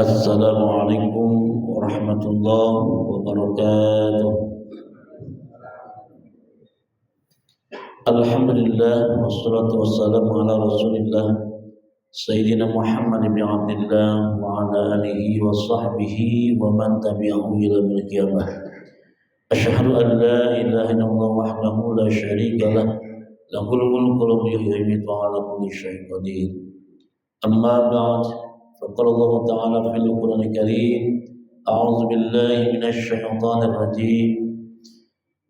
Assalamualaikum warahmatullahi wabarakatuh. Alhamdulillah wassalatu wassalamu ala Rasulillah Sayyidina Muhammad ibn Abdillah wa ala alihi wa sahbihi wa man tabi'ahu ila yaumil qiyamah. Asyhadu an la ilaha illallah wahdahu la syarika lah, lahul mulku wa lahu al-hamdu wa ala kulli syai'in qadir. Amma ba'd. فقال الله تعالى في القرآن الكريم أعوذ بالله من الشيطان الرجيم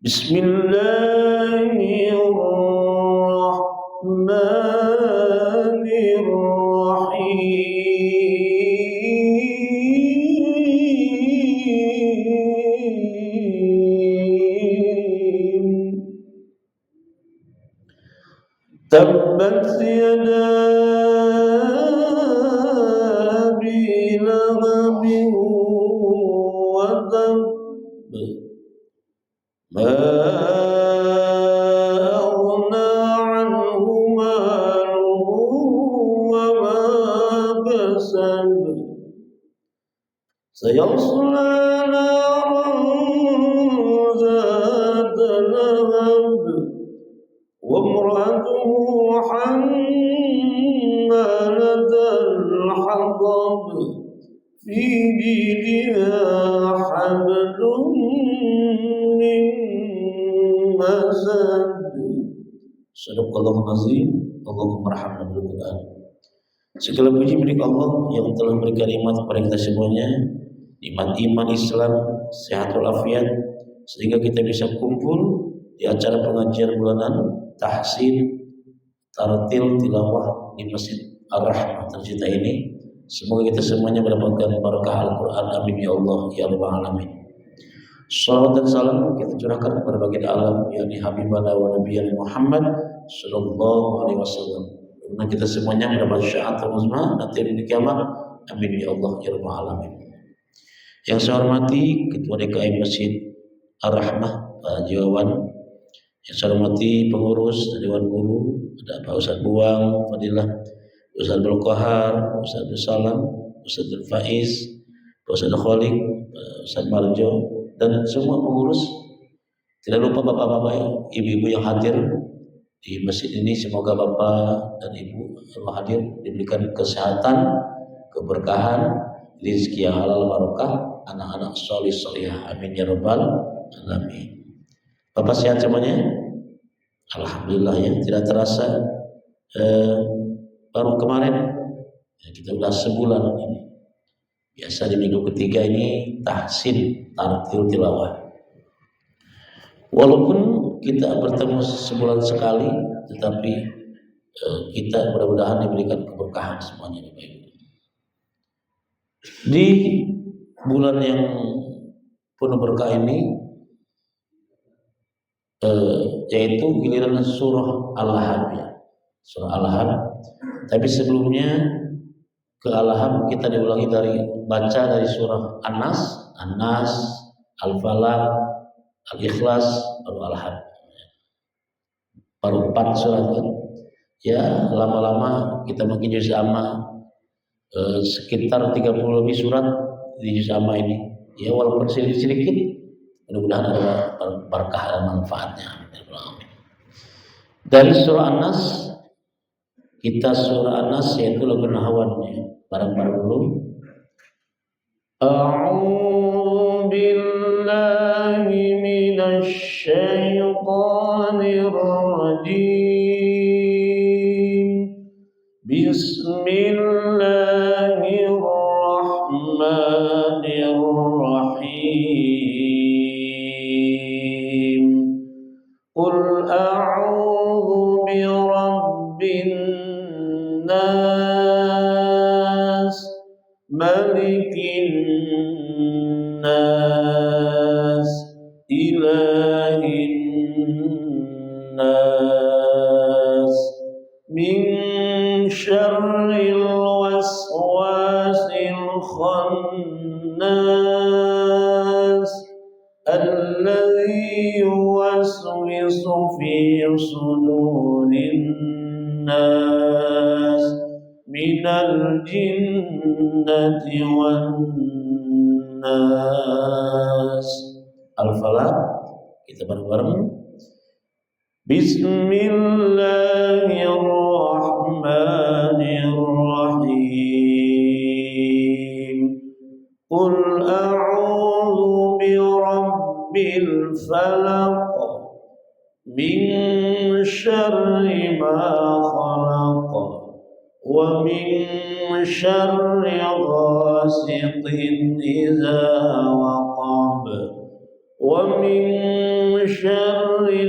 بسم الله الرحمن الرحيم تبت يدا ما أغنى عنه ماله وما كسب سيصلى نارا ذات لهب وامرأته حمالة الحطب في جيدها حبل من مسد. Sadaqallahul azim. Allahumma arhamna bil Qur'an. Segala puji milik Allah yang telah memberikan nikmat kepada kita semuanya, nikmat iman Islam, sehat walafiat, sehingga kita bisa kumpul di acara pengajian bulanan tahsin tartil tilawah di Masjid Ar-Rahmah tercinta ini. Semoga kita semuanya mendapatkan barakah Al-Quran. Amin ya Allah ya Rabbal alamin. Salawat dan salam kita curahkan kepada baginda alam yakni Habibana wa Nabiyana Muhammad sallallahu alaihi wasallam. Karena kita semuanya mendapat syafaat uzma nanti di kiamat. Amin ya Allah ya Rabbal alamin. Yang saya hormati Ketua DKM Masjid Ar-Rahmah Pak Jiwawan, yang saya hormati pengurus Dewan Guru, ada Pak Ustadz Buang, Fadilah Ustadz Abdul Qahar, Ustadz Abdul Salam, Ustadz Abdul Faiz, Ustadz Khalik, Ustadz Marjo, dan semua pengurus. Tidak lupa bapak-bapak, ibu-ibu yang hadir di masjid ini. Semoga bapak dan ibu Allah hadir diberikan kesehatan, keberkahan, rezeki yang halal barokah, anak-anak solih solihah. Amin ya Rabbal alamin. Bapak sehat semuanya? Alhamdulillah ya. Tidak terasa baru kemarin ya, kita sudah sebulan ini. Biasa di minggu ketiga ini tahsin tartil tilawah. Walaupun kita bertemu sebulan sekali, tetapi kita mudah-mudahan diberikan keberkahan semuanya. Di bulan yang penuh berkah ini, yaitu giliran surah Al-Lahab ya. Surah Al-Lahab. Tapi sebelumnya ke Al-Lahab kita diulangi baca dari surah An-Nas, Al-Falaq, Al-Ikhlas, baru Al-Lahab. Baru 4 surat kan. Ya, lama-lama kita makin juz amma, sekitar 30 lebih surat di juz amma ini. Ya, walaupun sedikit, mudah-mudahan ada berkah dan manfaatnya. Dari surah An-Nas, kita surah An-Nas yaitu lagu Nahwan. Bareng-bareng dulu. A'udzu billahi minasy syaithanir rajim. Bismillahirrahmanirrahim. Qul a'udzu birabbin nas malikin nas ilahin nas min syarril waswasil khannas alladzi yuwaswisu fi sudurin nas minal jinnati wan nas. Al-Falaq, kita bareng-bareng. Bismillahirrahmanirrahim. Qul a'udzu birabbil falaq min syarri ma khalaq wa min syarri ghasiqin idza waqab wa min syarri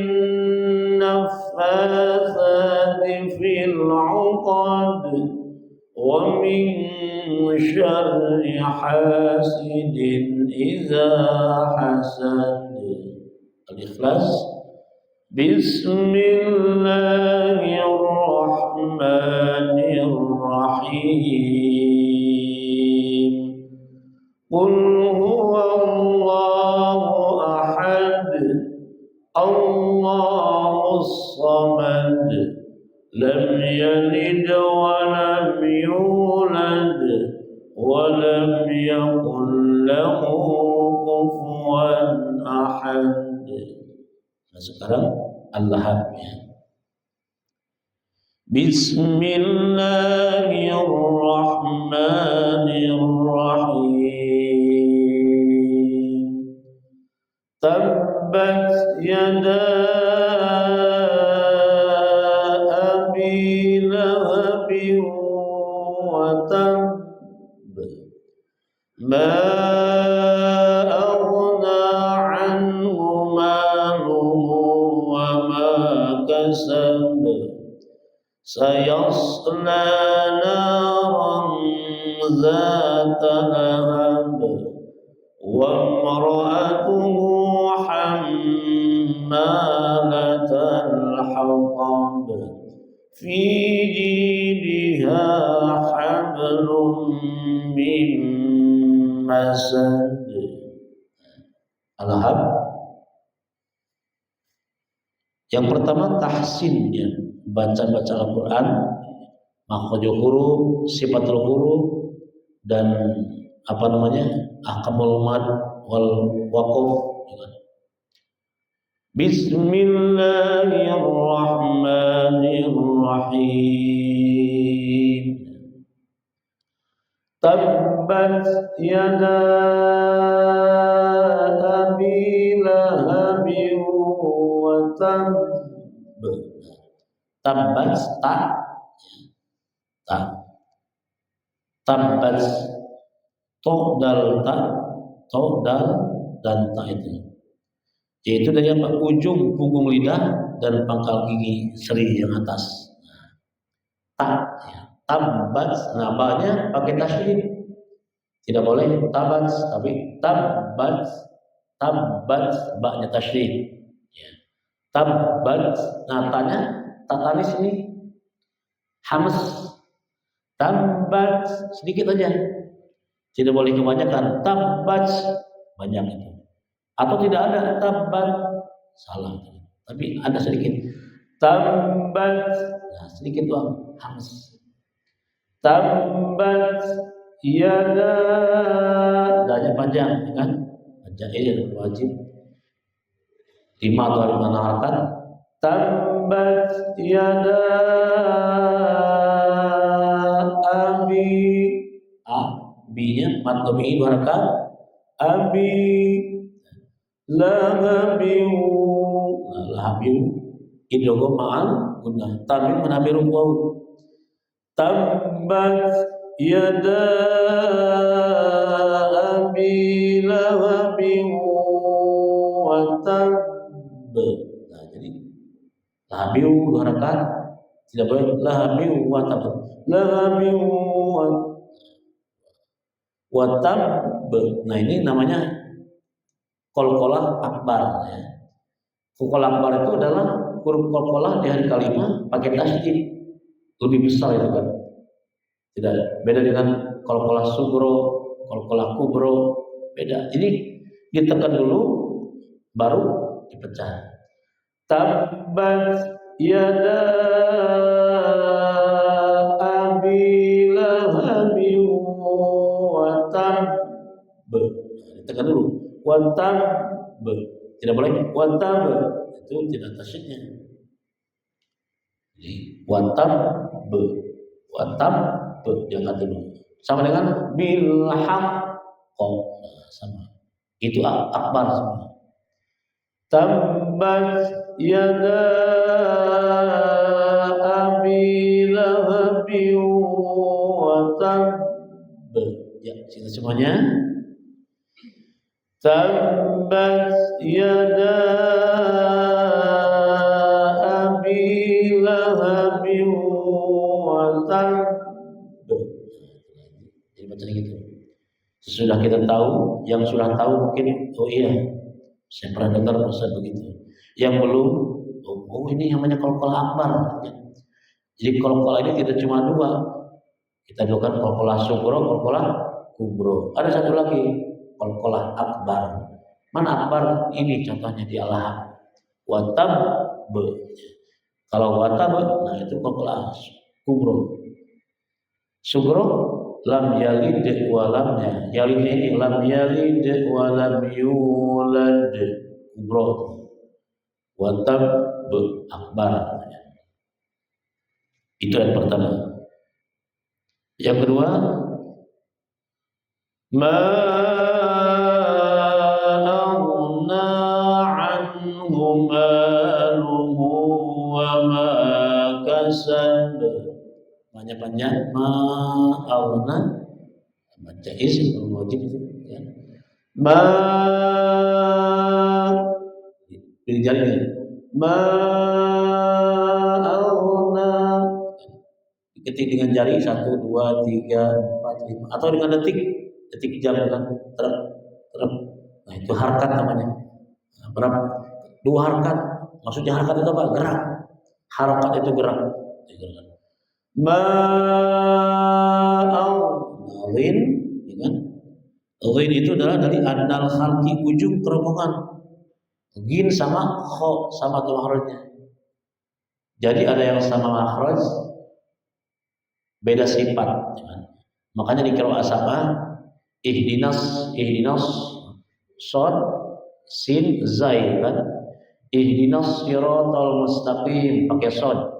naffatsati fil 'uqad wa min syarri hasidin idza hasad. Al-Ikhlas. Bismillahirrahmanirrahim. Qul huwallahu ahad, Allahus samad, lam yalid wa lam yulad wa lam yakul lahu kufuwan ahad. Nah, sekarang Al-Lahab ya. Bismillahirrahmanirrahim. Tabbat yada abi lahabin wa tab ma aghna anhu maluhu wa ma kasab sayasla naran zata lahab wa imra'atuhu hammalatal hatab fi jidha hablum min masad. Al-Lahab. Yang pertama tahsinnya, baca Al-Quran, makhrajul huruf, sifatul huruf, dan ahkamul mad wal waqaf. Bismillahirrahmanirrahim. Tabbat yada abi lahabin wa tab. Tabbat tabbat to dal dan ta itu, yaitu dari ujung punggung lidah dan pangkal gigi seri yang atas. Tabbat, nah ba-nya pakai tasydid, tidak boleh tabbat, tapi tabbat, ba-nya tasydid. Tabbat, nah tatanis ini hamas. Tabbat sedikit aja, tidak boleh kebanyakan. Tabbat banyak itu, atau tidak ada tabbat, salah, tapi ada sedikit. Tabbat, nah sedikit doang, hamas. Tabbat yada, danya panjang, kan? Panjang ini wajib 5 atau 5 harakat. Tabbat yada abi, abi-nya mad tabi'i 2 harakat. Abi lahabin, lahabin idgham ma'al gunnah, tanwin menabiru waw. Tabbat yada abi lahabin wa tab. Nah, jadi lahabin 2 harakat, tidak boleh lahabin wa tab. Lahabin wa tab. Nah, ini namanya qalqalah akbar ya. Qalqalah akbar itu adalah huruf qalqalah di hari kelima pakai tasydid, lebih besar itu kan. Tidak beda dengan qalqalah sugro, qalqalah kubro, beda. Ini ditekan dulu baru dipecah. Tabbat yada abi Ditekan dulu. Watab. Tidak boleh watab. Itu tidak tasydidnya. Jadi watab. Watab. Diangkat dulu. Sama dengan bil haqq. Sama. Itu akbar semua. Tabbat yada abi lahabin wa tab. Ya, sini semuanya. Tabbat yada abi lahabin wa tab. Jadi bacanya gitu. Sesudah kita tahu, yang sudah tahu mungkin oh iya, saya pernah dengar Ustaz begitu. Yang belum, oh ini namanya qalqalah akbar. Jadi qalqalah ini tidak cuma dua. Kita lakukan qalqalah sughra, qalqalah kubra. Ada satu lagi, qalqalah akbar. Mana akbar? Ini contohnya di al-haq. Watab. Kalau watab, nah itu qalqalah kubra. Sughra lam yalid wa lam yalid, ini lam yalid wa lam yulad. Kubra. Watab akbar. Itu yang pertama. Yang kedua, ma aghna anhu maluhu wa ma kasab. Banyak-banyak ma aghna, baca isim wajib itu ya. Ma dijari ma aghna, ketik dengan jari 1, 2, 3, 4, 5 atau dengan detik jam kan terap. Nah itu harkat namanya. Nah, berapa? 2 harkat. Maksudnya harkat itu apa? Gerak. Harkat itu gerak. Ma'awin, ya kan? Ghin itu adalah dari adnal khalqi, ujung kerongkongan. Ghin sama kho sama tuh makhrajnya. Jadi ada yang sama makhraj, beda sifat. Ya kan? Makanya di qiraat sama ihdinas shad sin zai kan. Ihdinas siratal mustaqim pakai shad.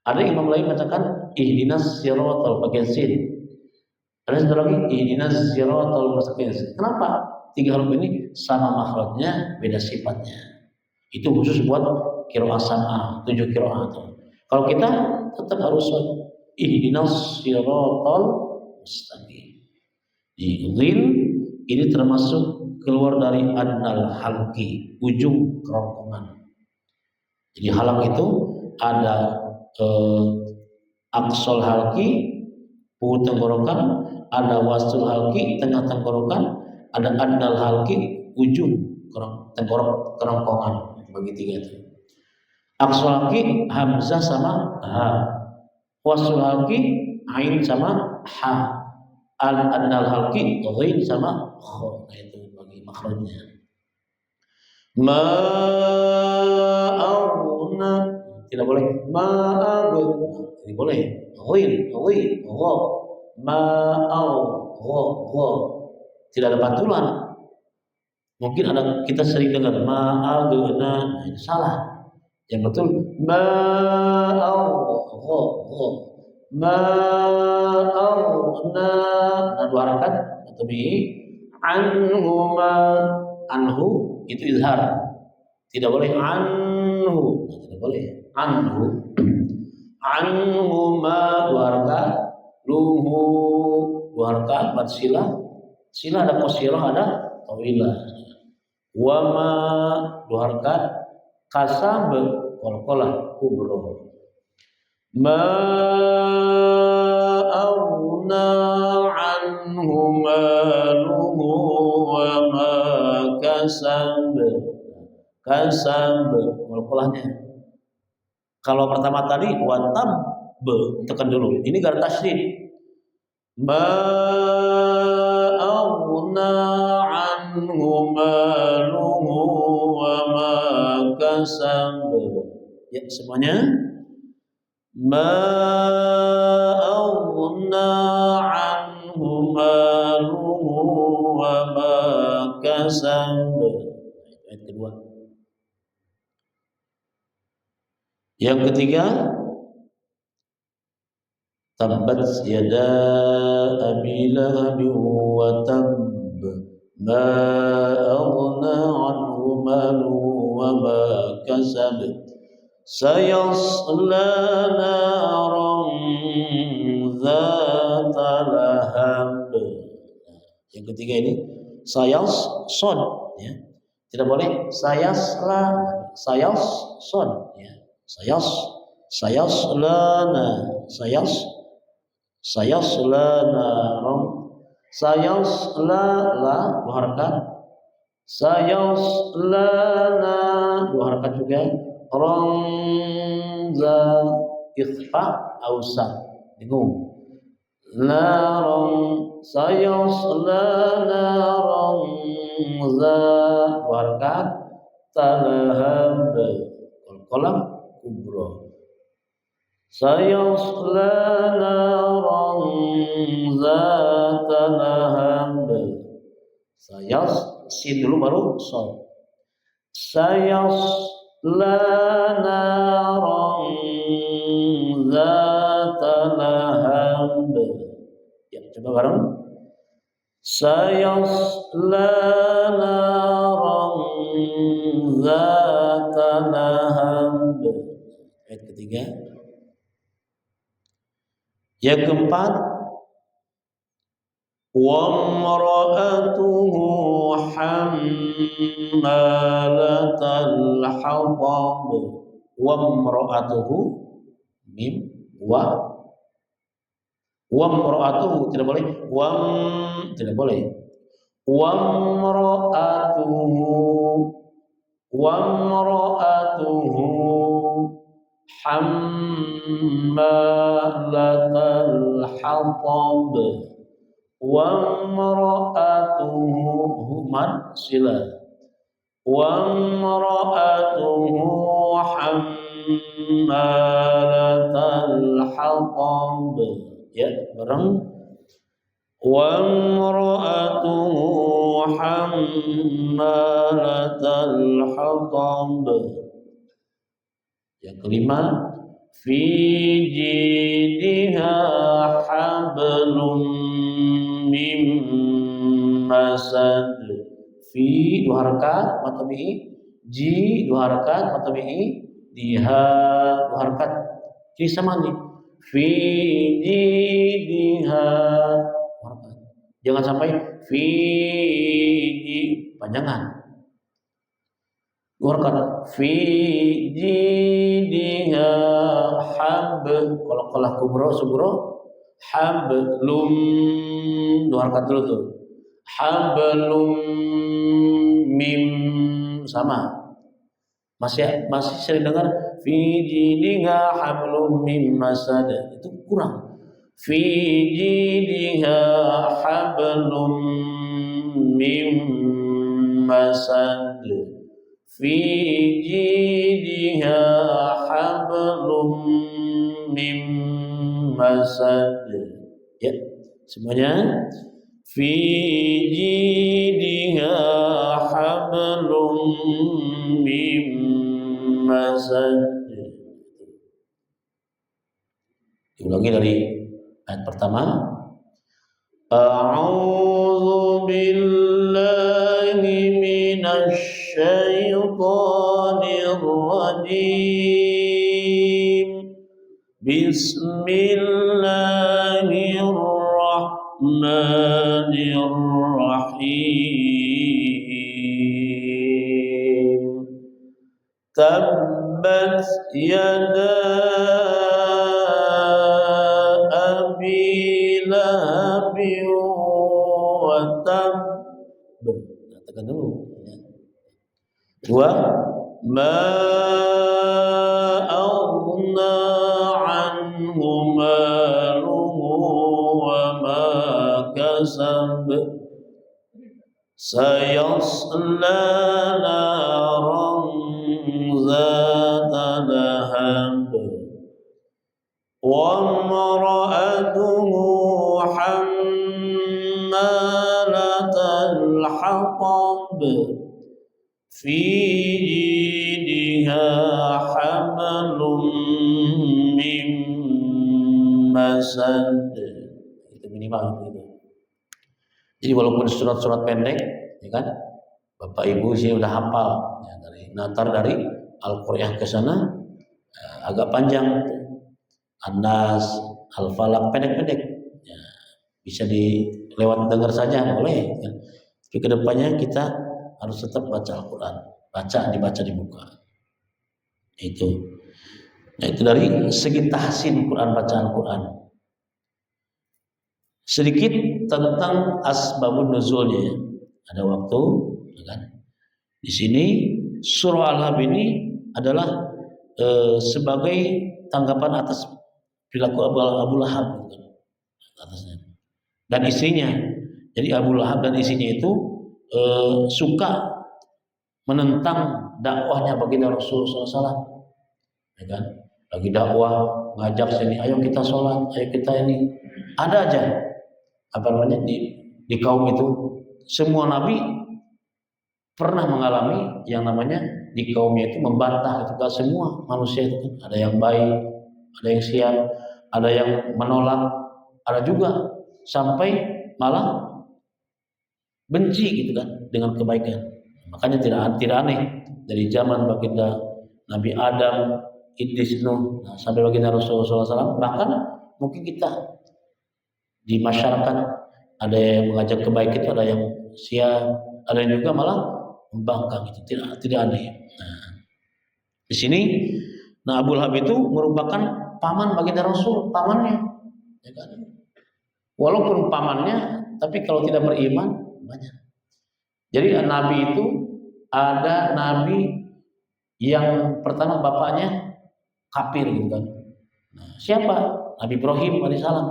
Ada imam lain bacakan ihdinas siratal pakai sin. Ada satu lagi ihdinas siratal mustaqim. Kenapa? 3 huruf ini sama makhrajnya, beda sifatnya. Itu khusus buat qiraat sama 7 qiraat. Kalau kita tetap harus ihdinas siratal mustaqim. Idhin ini termasuk keluar dari adnal halqi, ujung kerongkongan. Jadi halaq itu ada aqsal halqi, pucuk tenggorokan, ada wasul halqi, tengah tenggorokan, ada adnal halqi, ujung kerongkongan. Bagi 3 itu. Aqsal halqi hamzah sama ha. Wasul halqi ain sama ha. Al-adnal halqi ghain sama kha. Nah itu bagi makhrajnya. Ma'aghna, tidak boleh ma'aghna, tidak boleh ghain gha. Ma'aghna, tidak ada pantulan. Mungkin ada kita sering dengar ma'aghna, nah itu salah. Yang betul ma'aghna, ma'aghna, nah 2 harakat atau bi anhu itu izhar, tidak boleh anhu, tidak boleh anhu ma 2 harakat, luhu 2 harakat, bad sila ada qasirah ada tawilah, wa ma 2 harakat, kasab qalqalah kubra. Ma'aghna anhu maluhu wa ma kasab. Kasab qalqalahnya. Kalau pertama tadi watab tekan dulu. Ini garis tasydid. Ma'aghna anhu maluhu wa ma kasab. Ya semuanya. Ma aghna anhu maluhu wa wa ma kasab. Ayat kedua. Yang ketiga, tabbat yada abi lahab wa tab ma aghna anhu maluhu wa ma kasab sayasla naran dzata lahab. Yang ketiga ini sayas son ya. Tidak boleh sayasla, sayas son ya. Sayaslana sayaslana sayasla la dua harakat, sayaslana dua harakat juga, ramza ikhfa ausa bingung, naram sayasla naram za dua harakat, talahab qalam kubra sayasla naran zata lahab. Sayas sin dulu baru sad. Sayasla naran zata lahab. Ya, coba bareng. Sayasla naran zata lahab. Ayat ketiga. Yang keempat, wa imra'atuhu hammalatal hatab. Wa imra'atuhu mim wa imra'atuhu tidak boleh. Tidak boleh. Wa imra'atuhu hammalatal hatab wa imra'atuhu sila wa imra'atuhu hammalatal hatab. Ya, bareng. Wa imra'atuhu hammalatal hatab. Yang kelima, fi jidha hablum mim masad. Fi dua harakat mad tabi'i, ji dua harakat mad tabi'i, diha dua harakat. Jadi sama nih. Fi jidha harakat. Jangan sampai fi panjangan. Dua fi jidha hab, kalau qalah kubro subro hablum dua harakat dulu tuh, hablum mim sama, masih sering dengar fi jidha hablum mim masad, itu kurang. Fi jidha hablum mim masad, fi jidha hablum mim masad. Ya, semuanya. Fi jidha hablum mim masad. Diulangi dari ayat pertama. A'udzu billahi minasy syaitonir rajim. Bismillahirrahmanirrahim. Tabbat yada abi lahab wa tab. Katakan dulu. Dua, ma aghna anhu maluhu wa ma kasab sayasla naran zata lahab wa imra'atuhu hammalatal الحطب في جيدها حبل من مسد. Itu minimal itu. Jadi walaupun surat-surat pendek, ya kan, Bapak Ibu sih udah hafal, ya, dari Al-Qur'an ke sana agak panjang, An-Nas, Al-Falaq pendek-pendek, ya, bisa dilewat dengar saja boleh. Ya. Tapi kedepannya kita harus tetap baca Al-Quran, dibaca di muka. Itu. Nah, itu dari segi tahsin Quran, bacaan Quran. Sedikit tentang asbabun nuzulnya. Ada waktu, kan? Di sini surah Al-Lahab ini adalah sebagai tanggapan atas perilaku Abu Lahab, atasnya dan istrinya. Jadi Abu Lahab dan istrinya itu suka menentang dakwahnya baginda Rasulullah SAW, ya kan? Lagi dakwah ngajak sini, ayo kita sholat, ayo kita ini. Ada aja apa namanya di kaum itu. Semua nabi pernah mengalami yang namanya di kaumnya itu membantah. Itu gak semua manusia itu, ada yang baik, ada yang siap, ada yang menolak, ada juga sampai malah benci gitu kan dengan kebaikan. Makanya tidak aneh dari zaman baginda Nabi Adam, Idris, Nuh, sampai baginda Rasulullah SAW. Bahkan mungkin kita di masyarakat ada yang mengajak kebaikan, itu ada yang siap, ada yang juga malah membangkang. Itu tidak aneh. Nah, di sini, Abu Lahab itu merupakan paman baginda Rasul, pamannya, ya kan? Walaupun pamannya, tapi kalau tidak beriman banyak. Jadi Nabi itu ada Nabi yang pertama bapaknya kafir gitu kan. Nah, siapa? Nabi Ibrahim alaihissalam.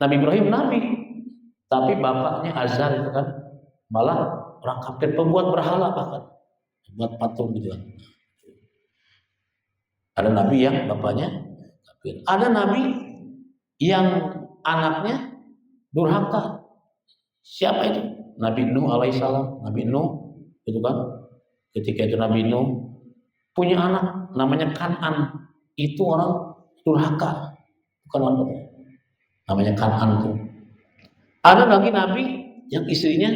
Nabi Ibrahim Nabi, tapi bapaknya Azar itu kan malah orang kafir, pembuat berhala, bahkan buat patung gitu kan. Ada Nabi yang bapaknya kafir. Ada Nabi yang anaknya durhaka. Siapa itu? Nabi Nuh alaihissalam. Nabi Nuh itu kan, ketika itu Nabi Nuh punya anak namanya Kan'an. Itu orang durhaka, bukan orang baik. Namanya Kan'an itu. Ada lagi Nabi yang istrinya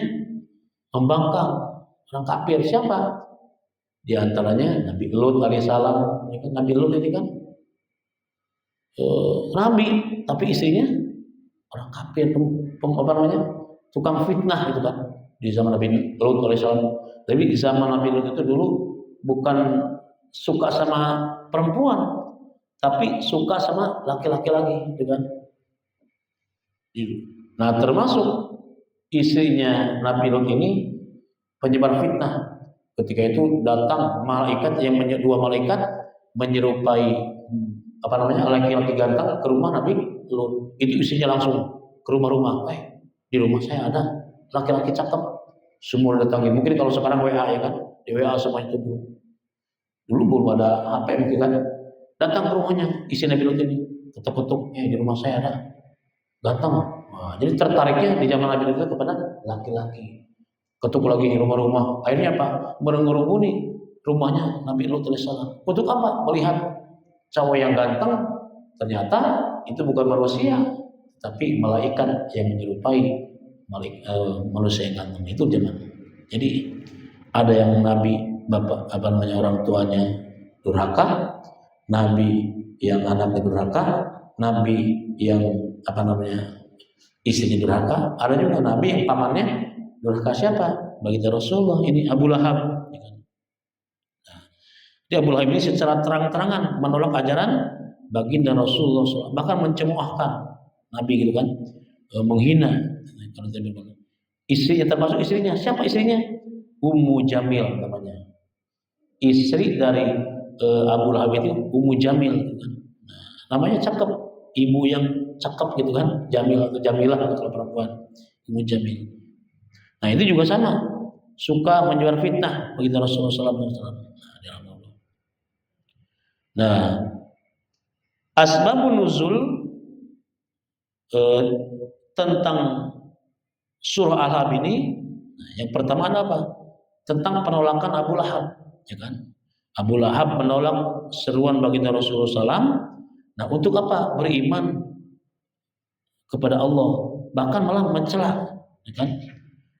membangkang, orang kafir. Siapa? Di antaranya Nabi Lut alaihissalam. Nabi Lut ini kan Nabi, tapi istrinya orang kafir, apa namanya, tukang fitnah itu kan di zaman Nabi Lut alaihissalam. Tapi di zaman Nabi Lut itu dulu bukan suka sama perempuan, tapi suka sama laki-laki lagi, gitu kan. Nah, termasuk istrinya Nabi Lut ini penyebar fitnah. Ketika itu datang malaikat dua malaikat menyerupai apa namanya laki-laki ganteng ke rumah Nabi Lut. Itu istrinya langsung ke rumah-rumah. Di rumah saya ada laki-laki cakep, semua datangin. Mungkin kalau sekarang WA, ya kan, di WA semua itu dulu belum ada HP mungkin kan. Datang ke rumahnya isi Nabi Lut ini, ketuk-ketuk, di rumah saya ada ganteng. Nah, jadi tertariknya di zaman Nabi Lut kepada laki-laki. Ketuk lagi di rumah-rumah. Akhirnya apa? Mengerumuni rumahnya Nabi Lut alaihissalam. Untuk apa? Melihat cowok yang ganteng, ternyata itu bukan manusia, tapi malaikat yang menyerupai manusia yang ganteng. Itu zaman. Jadi ada yang Nabi bapak apa namanya orang tuanya durhaka, Nabi yang anaknya durhaka, Nabi yang apa namanya istrinya durhaka, ada juga Nabi yang pamannya durhaka. Siapa? Baginda Rasulullah. Ini Abu Lahab. Nah, dia Abu Lahab ini secara terang-terangan menolak ajaran baginda Rasulullah SAW, bahkan mencemoohkan Nabi gitu kan, menghina. Istrinya, termasuk istrinya. Siapa istrinya? Ummu Jamil namanya. Istri dari Abu Lahab itu Ummu Jamil gitu kan. Nah, namanya cakep, ibu yang cakep gitu kan, Jamil atau Jamilah kalau perempuan, Ummu Jamil. Nah, itu juga sama, suka menyebar fitnah bagi Rasulullah SAW. Nah, asbabun nuzul tentang surah Al-Lahab ini, nah, yang pertama ada apa? Tentang penolakan Abu Lahab, ya kan? Abu Lahab menolak seruan baginda Rasulullah SAW. Nah, untuk apa? Beriman kepada Allah, bahkan malah mencela, ya kan?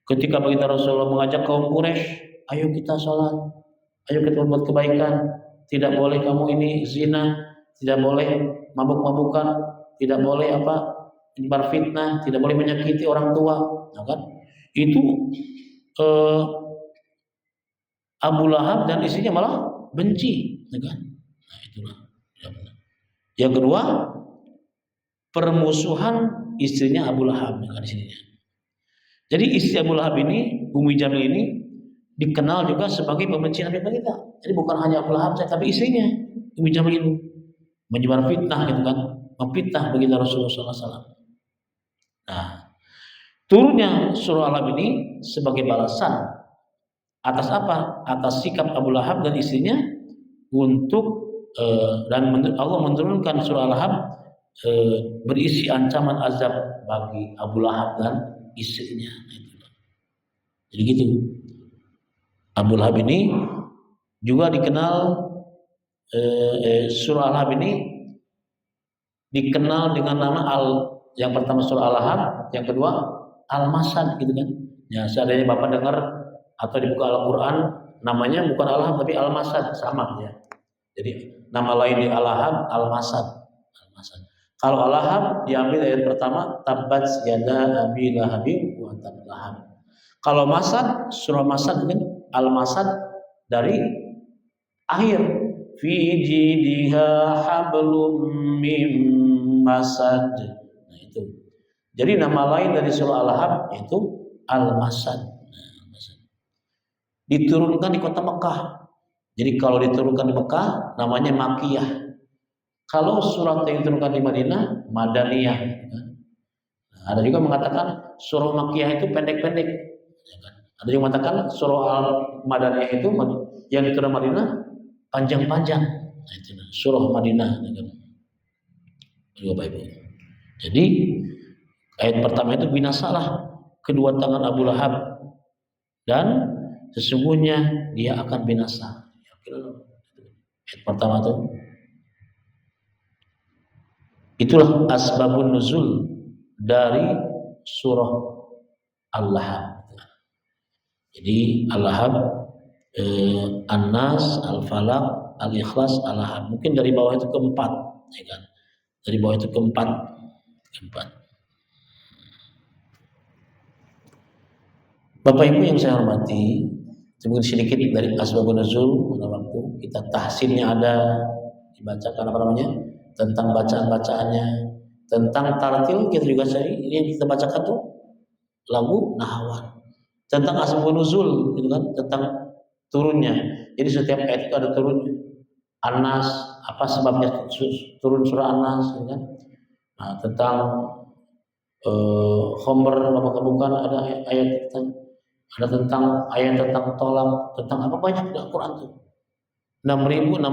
Ketika baginda Rasulullah mengajak kaum Quraisy, ayo kita sholat, ayo kita berbuat kebaikan, tidak boleh kamu ini zina, tidak boleh mabuk-mabukan, tidak boleh apa menyebar fitnah, tidak boleh menyakiti orang tua, ya kan? Itu eh, Abu Lahab dan istrinya malah benci, ya kan? Nah, itulah. Ya benar. Yang kedua, permusuhan istrinya Abu Lahab, ya kan di sini. Jadi istri Abu Lahab ini, Ummi Jamil ini dikenal juga sebagai pembenci Nabi kita. Jadi bukan hanya Abu Lahab saja, tapi istrinya Ummi Jamil itu menyebar fitnah, gitu kan, memfitnah baginda Rasulullah SAW. Nah, turunnya surah Al-Lahab ini sebagai balasan atas apa? Atas sikap Abu Lahab dan istrinya untuk dan Allah menurunkan surah Al-Lahab berisi ancaman azab bagi Abu Lahab dan istrinya. Jadi gitu. Abu Lahab ini juga dikenal surah Al-Lahab ini dikenal dengan nama yang pertama surah Al-Lahab, yang kedua Al-Masad, gitu kan. Ya, seandainya Bapak dengar atau dibuka Al-Quran, namanya bukan Al-Lahab tapi Al-Masad, sama ya. Jadi nama lain di Al-Lahab Al-Masad. Al-Masad. Kalau Al-Lahab diambil ayat pertama, tabbat yada abi lahabin wa tab lahab. Kalau Masad, surah Masad kan Al-Masad dari akhir fi jidha hablum mim masad. Nah, itu. Jadi nama lain dari surah Al-Lahab itu Al-Masad. Nah, diturunkan di kota Mekah. Jadi kalau diturunkan di Mekah namanya Makiyah. Kalau surat yang diturunkan di Madinah Madaniyah. Nah, ada juga mengatakan surah Makiyah itu pendek-pendek. Ada yang mengatakan surah Al-Madaniyah itu yang diturunkan Madinah panjang-panjang. Nah, itu surah Madinah. Bapak-Ibu. Jadi ayat pertama itu binasalah kedua tangan Abu Lahab dan sesungguhnya dia akan binasa. Ayat pertama itu itulah asbabun nuzul dari surah Al-Lahab. Jadi Al-Lahab, An-Nas, Al-Falaq, Al-Ikhlas, Al-Lahab. Mungkin dari bawah itu keempat, ya kan? Dari bawah itu keempat. Bapak Ibu yang saya hormati, mungkin sedikit dari asbabun nuzul pada waktu kita tahsinnya ada dibacakan apa namanya tentang bacaan-bacaannya, tentang tartil kita juga sering ini yang kita bacakan tuh lagu Nahawan. Tentang asbabun nuzul gitu kan, tentang turunnya. Jadi setiap ayat itu ada turunnya. An-Nas, apa sebabnya turun surah An-Nas gitu kan. Nah, tentang Khomer bukan ada ayat ada tentang ayat tentang tolak, tentang apa banyak di Al-Qur'an tuh. 6.666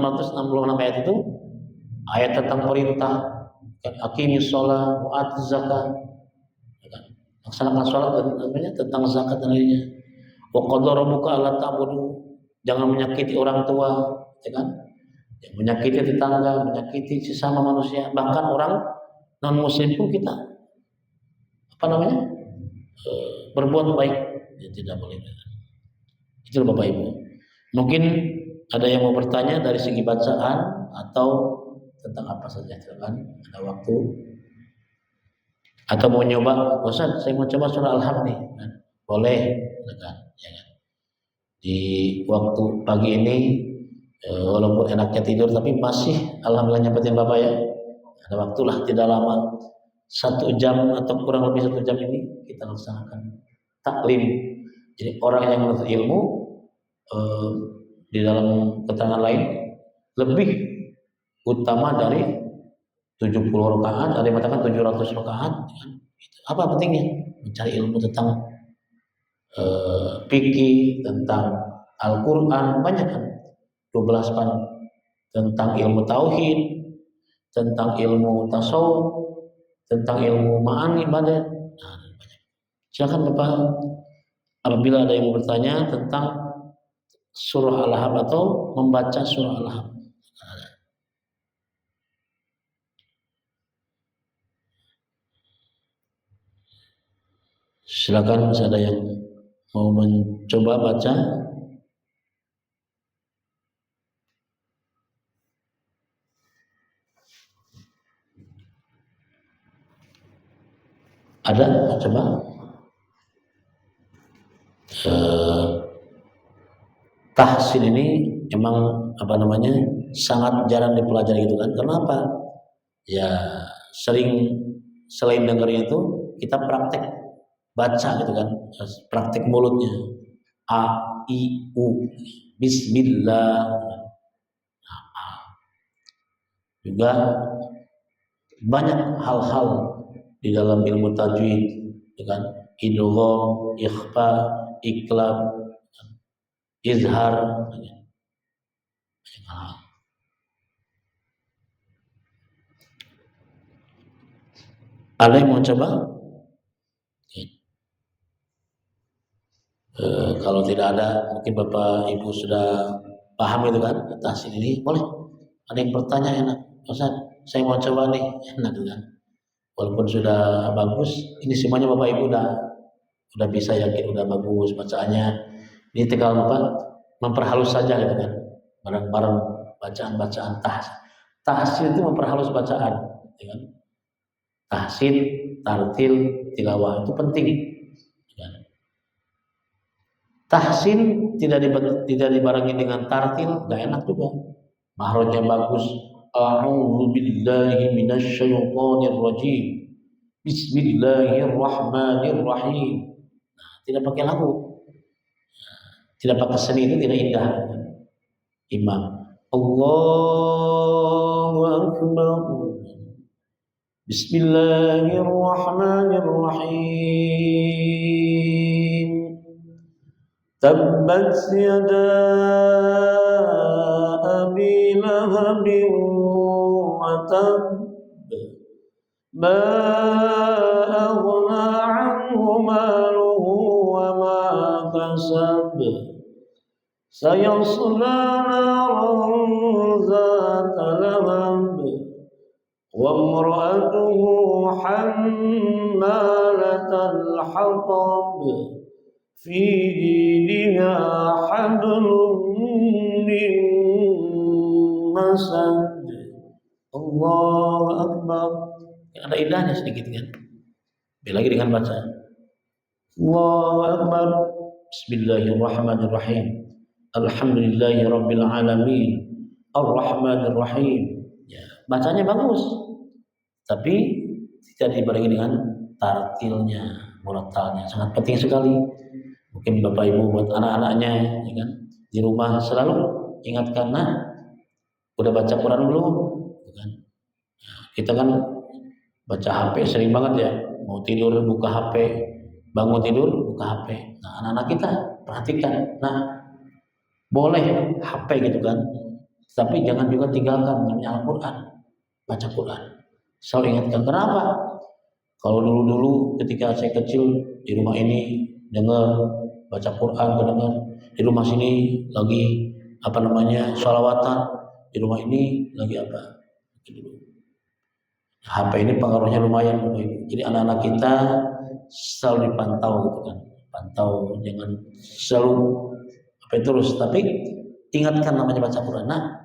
ayat itu ayat tentang perintah aqimis shalah wa atuz zakat. Laksanakan sholat dan namanya tentang zakat dan lainnya. Wa qadara rabbuka alla ta'budu, jangan menyakiti orang tua, ya kan? Yang menyakiti tetangga, menyakiti sesama manusia, bahkan orang non muslim pun kita apa namanya? Berbuat baik, ya tidak boleh. Itu Bapak Ibu. Mungkin ada yang mau bertanya dari segi bacaan atau tentang apa saja, silakan. Ada waktu. Atau mau nyoba, Ustaz, saya mau coba surah Al-Lahab nih. Nah, boleh, kan? Ya. Di waktu pagi ini, walaupun enaknya tidur, tapi masih alhamdulillah nyempetin Bapak ya. Ada waktulah, tidak lama, 1 jam atau kurang lebih 1 jam ini kita laksanakan taklim. Jadi orang yang menuntut ilmu di dalam keterangan lain lebih utama dari 70 rakaat, ada yang mengatakan 700 rakaat. Apa pentingnya? Mencari ilmu tentang fikih, tentang Al-Quran, banyak kan? 12 pan tentang ilmu tauhid, tentang ilmu tasawuf, tentang ilmu ma'ani badan. Nah, banyak. Silakan Bapak, apabila ada yang bertanya tentang surah Al-Lahab atau membaca surah Al-Lahab. Silakan, masih ada yang mau mencoba baca? Ada? Coba. Tahsin ini emang sangat jarang dipelajari gitu kan? Kenapa? Ya sering selain dengarnya itu kita praktek baca gitu kan, praktek mulutnya. A, I, U, Bismillah. Juga banyak hal-hal di dalam ilmu tajwid, kan? Idgham, ikhfa, iqlab, izhar. Ada yang mau coba? Kalau tidak ada, mungkin Bapak Ibu sudah paham itu kan, tahsin ini boleh. Ada yang bertanya, enak, Ustaz, saya mau coba nih, enak kan? Walaupun sudah bagus, ini semuanya Bapak Ibu udah bisa, yakin udah bagus bacaannya. Ini tinggal Bapak memperhalus saja gitu kan, bareng-bareng bacaan-bacaan tahsin itu memperhalus bacaan, gitu kan? Tahsin, tartil, tilawah itu penting. Tahsin tidak dibarengi dengan tartil, gak enak juga. Mahrojnya bagus. A'udzu billahi minasyaitonir rajim. Bismillahirrahmanirrahim. Nah, tidak pakai lagu. Tidak pakai seni itu tidak indah. Imam. Allahu Akbar. Bismillahirrahmanirrahim. Tabbat yada abi lahabin wa tab ma aghna anhu maluhu wa ma kasab sayasla naran zata lahab wa imra'atuhu hammalatal hatab fi jidha hablum min masad. Allahu Akbar. Ada indahnya sedikit kan? Lagi dengan baca Allahu Akbar. Bismillahirrahmanirrahim. Alhamdulillahi rabbil alamin. Ar-Rahmanir-Rahim. Ya, bacanya bagus. Tapi tidak dibarengi dengan tartilnya, murattalnya. Sangat penting sekali. Mungkin Bapak Ibu buat anak-anaknya, ya kan? Di rumah selalu ingatkan, nah, udah baca Quran belum? Ya kan? Nah, kita kan baca HP sering banget ya. Mau tidur buka HP, bangun tidur buka HP. Nah, anak-anak kita perhatikan. Nah, boleh HP gitu kan, tapi jangan juga tinggalkan namanya Al-Quran, baca Quran. Selalu ingatkan. Kenapa? Kalau dulu-dulu ketika saya kecil di rumah ini dengar baca Quran, dengar di rumah sini lagi sholawatan, di rumah ini lagi apa? HP ini pengaruhnya lumayan. Jadi anak-anak kita selalu dipantau gitu kan, pantau, jangan selalu terus, tapi ingatkan namanya baca Quran. Nah,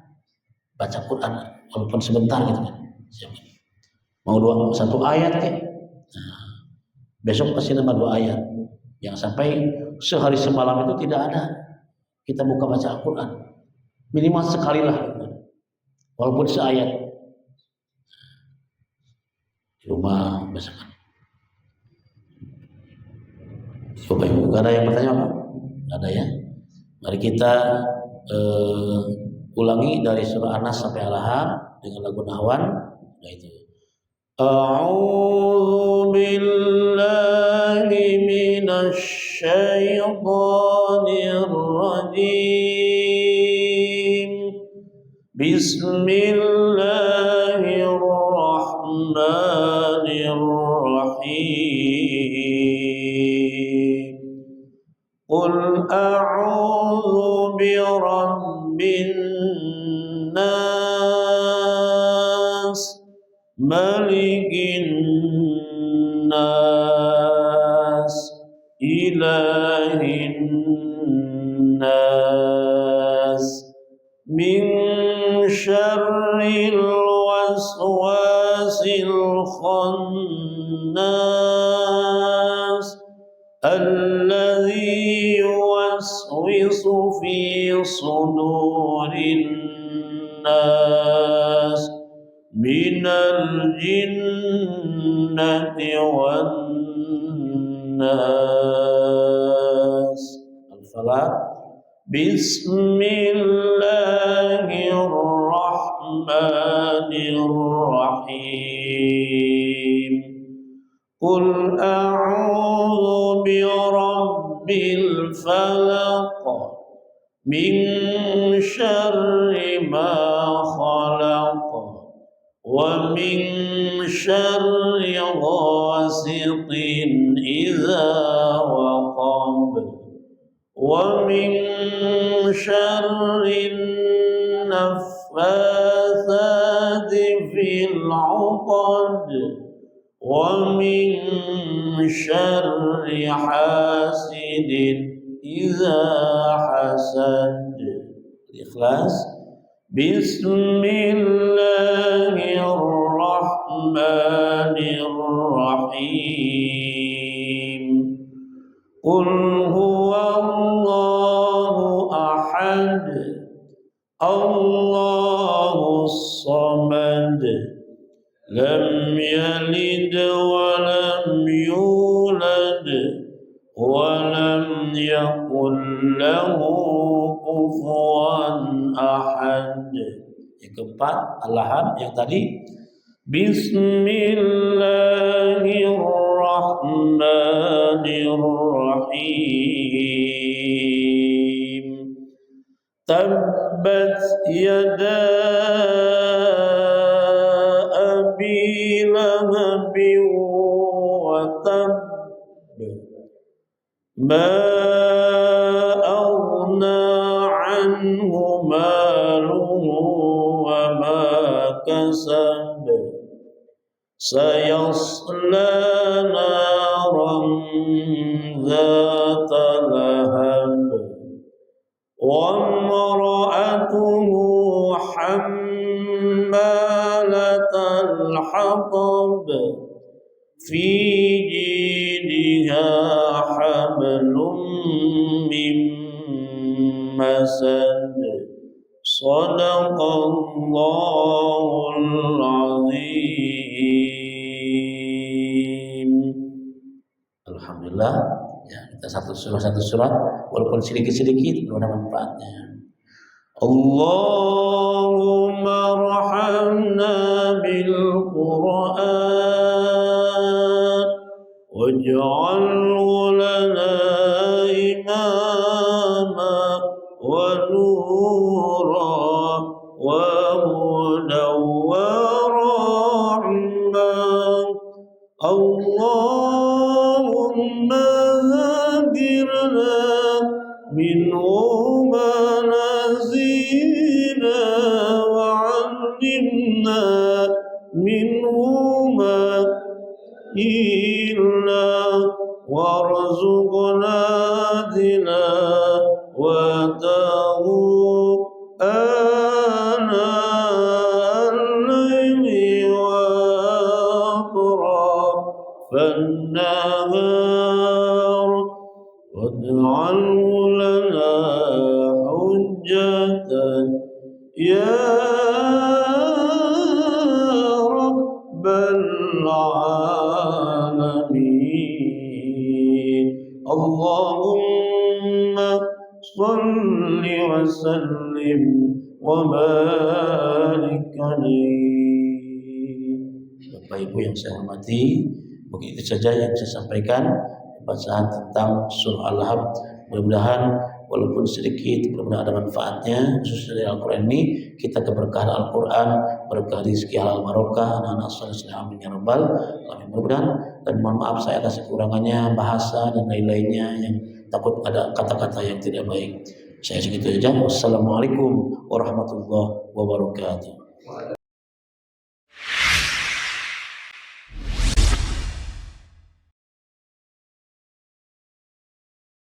baca Quran walaupun sebentar gitu kan. Mau satu ayat ya. Nah, besok pasti nambah 2 ayat. Yang sampai sehari semalam itu tidak ada kita buka baca Al-Quran. Minimal sekali lah. Walaupun seayat. Di rumah bacakan. Coba Ibu, gak ada yang bertanya apa? Gak ada ya? Mari kita ulangi dari surah An-Nas sampai Al-Lahab dengan lagu Nahwan. Nah itu. A'udzu billahi minasy syaithanir rajim. Bismillahirrahmanirrahim. Qul a'udzu birabbin nas, malikin nas, ilahin nas, min syarril waswasil khannas, alladzi yuwaswisu fi sudurin nas, minal jinnati wan nas. Al-Falaq. Bismillahirrahmanirrahim. Qul a'udzu birabbil falaq, min syarri ma khalaq, wa min syarri ghasiqin idza waqab, wa min syarri naffatsati fil 'uqad, wa min syarri hasidin idza hasad. Ikhlas. Bismillahirrahmanirrahim. Qul huwallahu ahad, Allahus samad, lam yalid wa lam yulad wa lam yakul lahu kufuwan ahad. Yang keempat, Al-Ahad. Yang tadi Bismillahirrahmanirrahim. Tabbat yada abi lahabin wa tab, ma aghna anhu maluhu wa ma kasab, sayasla naran dzata lahab, wa imra'atuhu hammalatal hatab, fi jidha hablum min masad. Shadaqallahul azim. Alhamdulillah. Ya, kita satu surat walaupun sedikit-sedikit ada manfaatnya. Allahumma arhamna bil Qur'an waj'alhu lana imama wa nura wa hudan wa rahmah. Allahumma zadirna minhu ma nazina wa 'allimna minhu ma illa warzuqna tilawatahu ana al-layli wa atrafan nahar, waj'alhu lana hujjatan ya rabbal alamin. Allahumma salli wa sallim wa barik alaihi. Bapak Ibu yang saya hormati, begitu saja yang saya sampaikan bacaan tentang surah Al-Ahad. Mudah-mudahan walaupun sedikit, mudah-mudahan ada manfaatnya khususnya dari Al-Quran ini. Kita keberkahan Al-Quran, berkah rezeki halal barokah, anak-anak saleh amin ya rabbal alamin. Mudah-mudahan, dan mohon maaf saya atas kekurangannya bahasa dan lain-lainnya yang takut ada kata-kata yang tidak baik. Saya segitu saja. Wassalamualaikum warahmatullahi wabarakatuh.